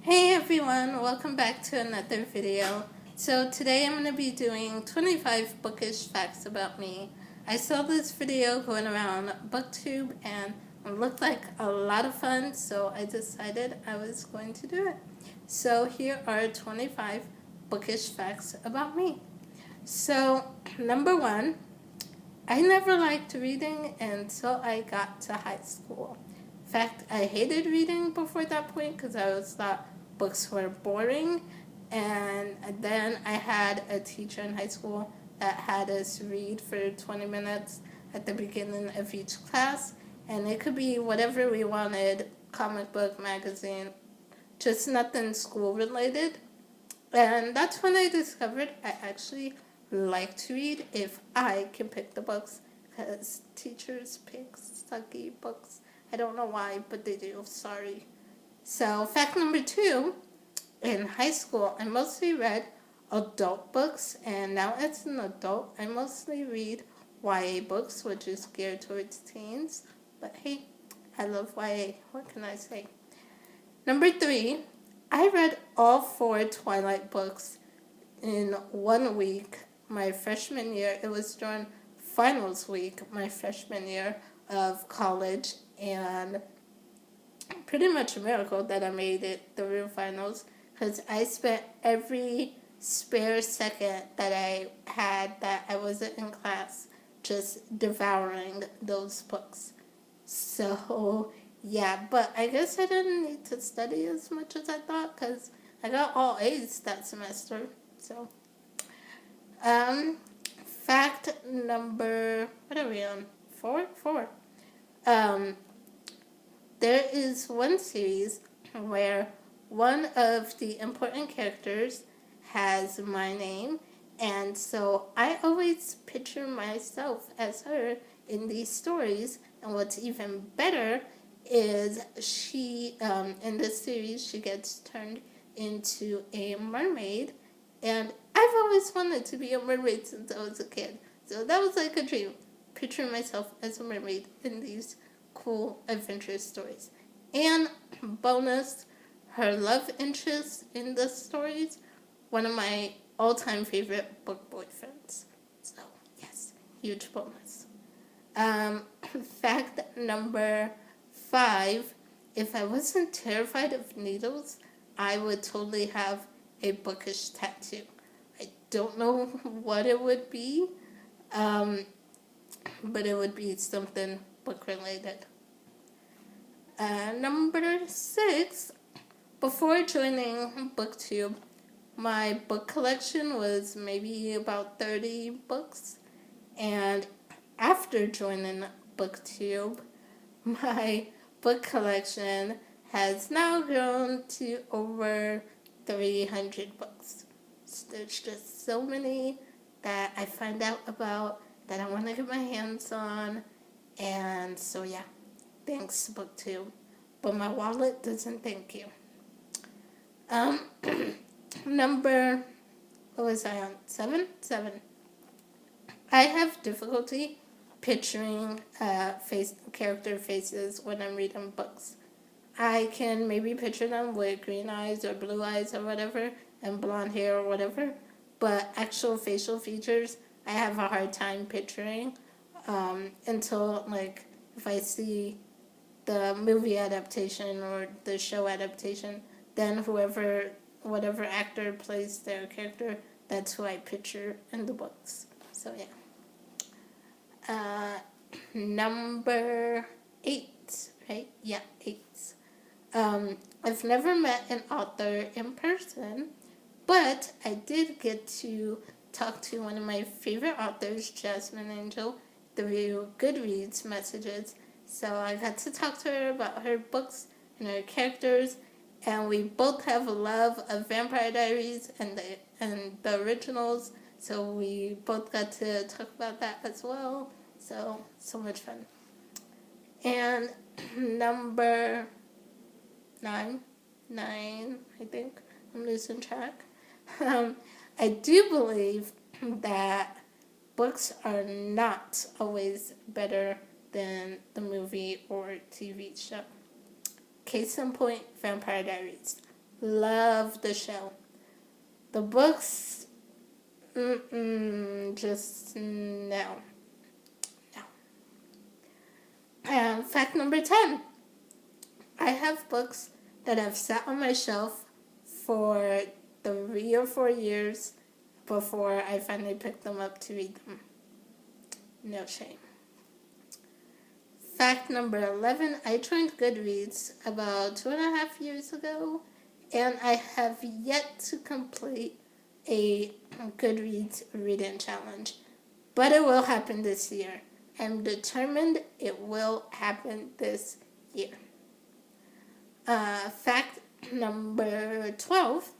Hey everyone, welcome back to another video. So today I'm going to be doing 25 bookish facts about me. I saw this video going around BookTube and it looked like a lot of fun, so I decided I was going to do it. So here are 25 bookish facts about me. So number one, I never liked reading until I got to high school. In fact, I hated reading before that point because I always thought books were boring. And then I had a teacher in high school that had us read for 20 minutes at the beginning of each class. And it could be whatever we wanted, comic book, magazine, just nothing school related. And that's when I discovered I actually like to read if I can pick the books, because teachers pick sucky books. I don't know why, but they do. Sorry. So fact number two, in high school I mostly read adult books, and now as an adult I mostly read YA books, which is geared towards teens. But hey, I love YA. What can I say? Number three, I read all 4 Twilight books in 1 week my freshman year. It was during finals week my freshman year of college, and pretty much a miracle that I made it through finals, because I spent every spare second that I had that I wasn't in class just devouring those books. So yeah, but I guess I didn't need to study as much as I thought because I got all A's that semester. So fact number, what are we on? Four. There is one series where one of the important characters has my name, and so I always picture myself as her in these stories. And what's even better is she, in this series, she gets turned into a mermaid, and I've always wanted to be a mermaid since I was a kid. So that was like a dream, picturing myself as a mermaid in these cool adventure stories. And bonus, her love interest in the stories, one of my all-time favorite book boyfriends. So yes, huge bonus. Fact number 5, if I wasn't terrified of needles, I would totally have a bookish tattoo. I don't know what it would be, but it would be something book related. Number 6, before joining BookTube, my book collection was maybe about 30 books, and after joining BookTube, my book collection has now grown to over 300 books. So there's just so many that I find out about that I want to get my hands on, and so yeah, thanks BookTube, but my wallet doesn't thank you. Number, what was I on? 7? I have difficulty picturing character faces when I'm reading books. I can maybe picture them with green eyes or blue eyes or whatever, and blonde hair or whatever, but actual facial features I have a hard time picturing until, like, if I see the movie adaptation or the show adaptation, then whatever actor plays their character, that's who I picture in the books. So yeah. Number 8, right? Yeah, 8. I've never met an author in person, but I did get to talk to one of my favorite authors, Jasmine Angel, through Goodreads messages. So I got to talk to her about her books and her characters, and we both have a love of Vampire Diaries and the originals, so we both got to talk about that as well. So much fun. And number 9, I think. I'm losing track. I do believe that books are not always better than the movie or TV show. Case in point, Vampire Diaries. Love the show. The books, just no. No. And fact number 10. I have books that have sat on my shelf for 3 or 4 years before I finally picked them up to read them. No shame. Fact number 11. I joined Goodreads about 2.5 years ago, and I have yet to complete a Goodreads reading challenge. But it will happen this year. I'm determined it will happen this year. Fact number 12.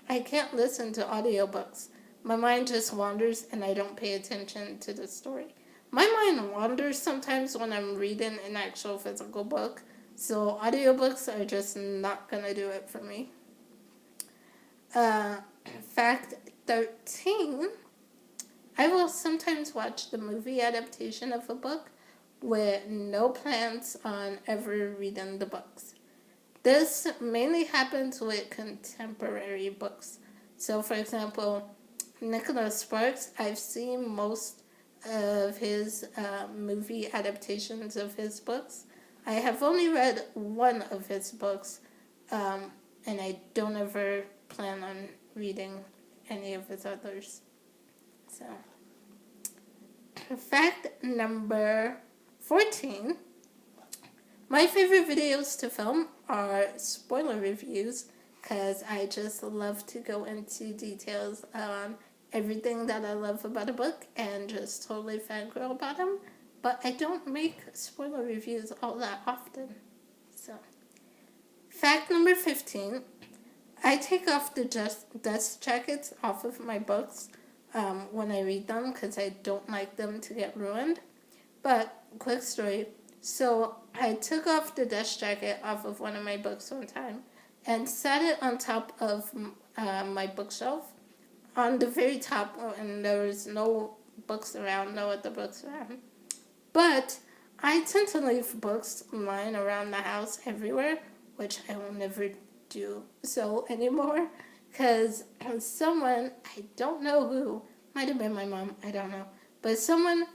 I can't listen to audiobooks. My mind just wanders and I don't pay attention to the story. My mind wanders sometimes when I'm reading an actual physical book, so audiobooks are just not going to do it for me. Fact 13. I will sometimes watch the movie adaptation of a book with no plans on ever reading the books. This mainly happens with contemporary books. So, for example, Nicholas Sparks, I've seen most of his movie adaptations of his books. I have only read one of his books, and I don't ever plan on reading any of his others. So, fact number 14. My favorite videos to film are spoiler reviews, because I just love to go into details on everything that I love about a book and just totally fangirl about them. But I don't make spoiler reviews all that often. So, fact number 15. I take off the dust jackets off of my books when I read them, because I don't like them to get ruined. But, quick story. So, I took off the dust jacket off of one of my books one time and sat it on top of my bookshelf, on the very top, and there was no books around, no other books around. But I tend to leave books lying around the house everywhere, which I will never do so anymore, because someone, I don't know who, might have been my mom, I don't know, but someone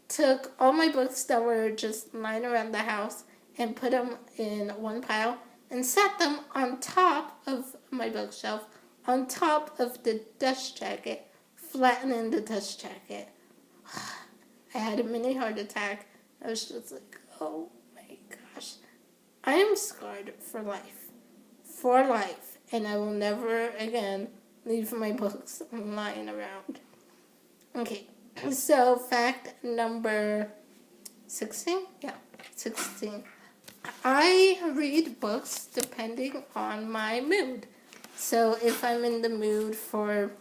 took all my books that were just lying around the house and put them in one pile and sat them on top of my bookshelf, on top of the dust jacket, flattening the dust jacket. I had a mini heart attack. I was just like, oh my gosh. I am scarred for life. For life. And I will never again leave my books lying around. Okay. So, fact number 16? Yeah, 16. I read books depending on my mood. So, if I'm in the mood for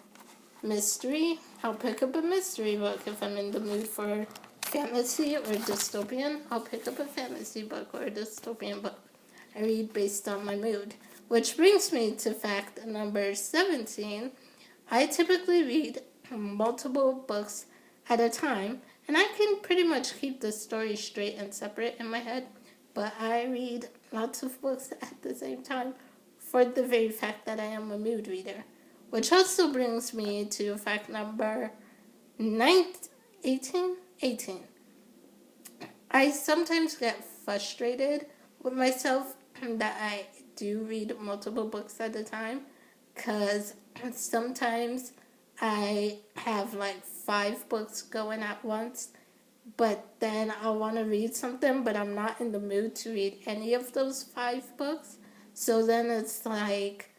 mystery, I'll pick up a mystery book. If I'm in the mood for fantasy or dystopian, I'll pick up a fantasy book or a dystopian book. I read based on my mood. Which brings me to fact number 17. I typically read multiple books at a time, and I can pretty much keep the story straight and separate in my head, but I read lots of books at the same time for the very fact that I am a mood reader. Which also brings me to fact number 18. I sometimes get frustrated with myself that I do read multiple books at a time, because sometimes I have like 5 books going at once, but then I'll want to read something, but I'm not in the mood to read any of those 5 books. So then it's like,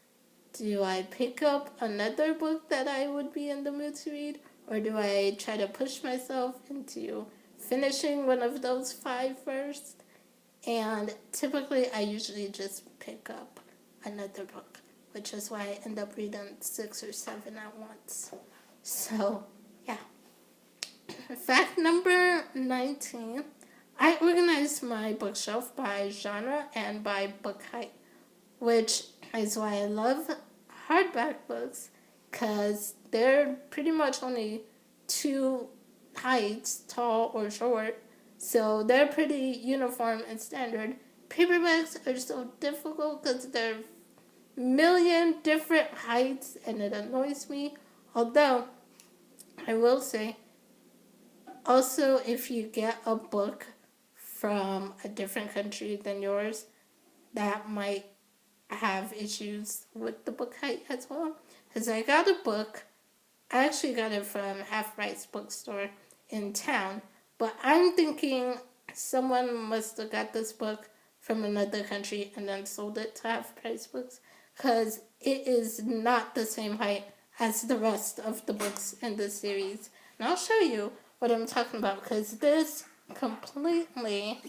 do I pick up another book that I would be in the mood to read, or do I try to push myself into finishing one of those 5 first? And typically I usually just pick up another book, which is why I end up reading 6 or 7 at once. So, yeah. Fact number 19. I organized my bookshelf by genre and by book height, which is why I love hardback books, because they're pretty much only 2 heights, tall or short, so they're pretty uniform and standard, paperbacks are so difficult because they're a million different heights and it annoys me. Although, I will say, also if you get a book from a different country than yours, that might have issues with the book height as well. Because I got a book, I actually got it from Half Price Bookstore in town, but I'm thinking someone must have got this book from another country and then sold it to Half Price Books, because it is not the same height as the rest of the books in the series. And I'll show you what I'm talking about, because this completely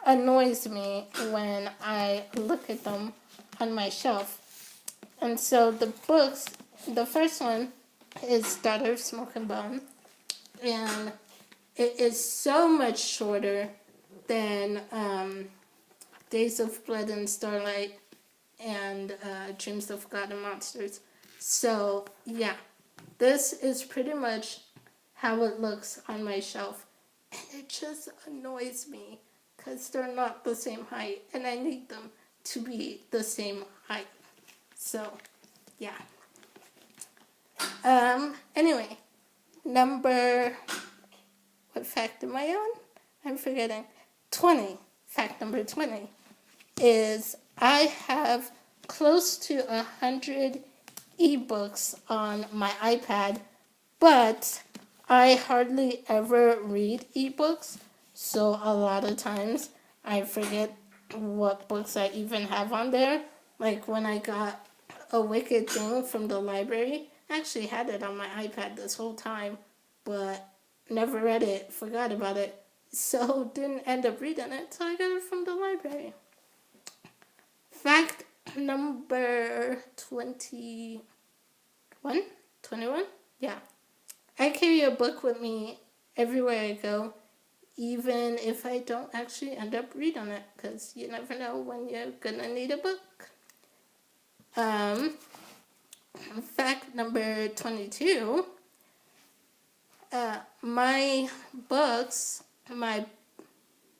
annoys me when I look at them on my shelf. And so the books, the first one is Daughter of Smoke and Bone, and it is so much shorter than Days of Blood and Starlight and Dreams of God and Monsters. So yeah, this is pretty much how it looks on my shelf, and it just annoys me because they're not the same height and I need them to be the same height. So yeah. Anyway, what fact am I on? I'm forgetting. 20. Fact number 20 is I have close to 100 ebooks on my iPad, but I hardly ever read ebooks, so a lot of times I forget what books I even have on there. Like when I got A Wicked Thing from the library, I actually had it on my iPad this whole time, but never read it, forgot about it, so didn't end up reading it, so I got it from the library. Fact number 21? Yeah. I carry a book with me everywhere I go, even if I don't actually end up reading it, because you never know when you're gonna need a book. Fact number 22, my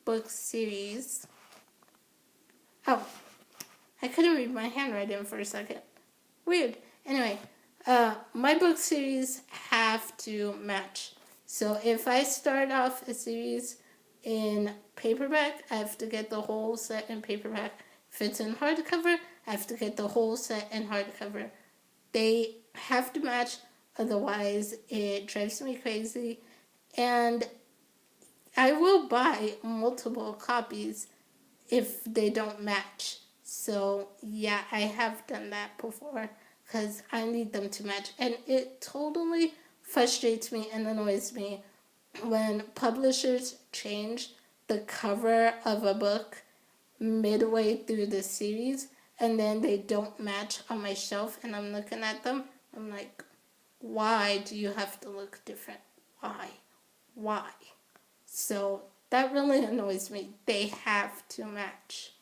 book series, I couldn't read my handwriting for a second. Weird. Anyway, my book series have to match. So if I start off a series in paperback, I have to get the whole set in paperback. If it's in hardcover, I have to get the whole set in hardcover. They have to match, otherwise it drives me crazy. And I will buy multiple copies if they don't match. So yeah, I have done that before because I need them to match. And it totally frustrates me and annoys me when publishers change the cover of a book midway through the series and then they don't match on my shelf and I'm looking at them. I'm like, why do you have to look different? Why? So that really annoys me. They have to match.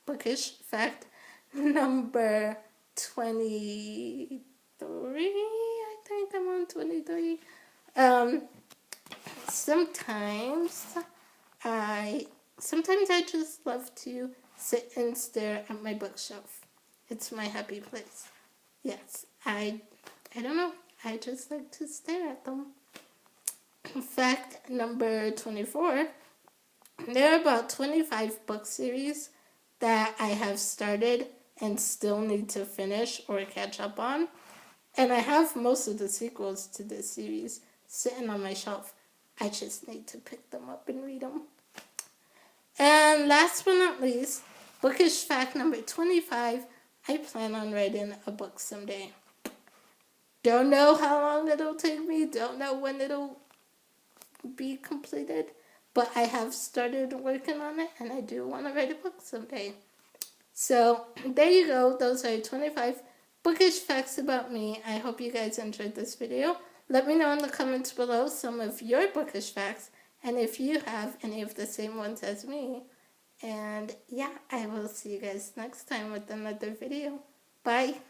Bookish fact number 23. I think I'm on 23. Sometimes I just love to sit and stare at my bookshelf. It's my happy place. Yes, I don't know. I just like to stare at them. Fact number 24. There are about 25 book series that I have started and still need to finish or catch up on. And I have most of the sequels to this series sitting on my shelf. I just need to pick them up and read them. And last but not least, bookish fact number 25. I plan on writing a book someday. Don't know how long it'll take me. Don't know when it'll be completed. But I have started working on it, and I do want to write a book someday. So, there you go. Those are 25 bookish facts about me. I hope you guys enjoyed this video. Let me know in the comments below some of your bookish facts, and if you have any of the same ones as me. And yeah, I will see you guys next time with another video. Bye.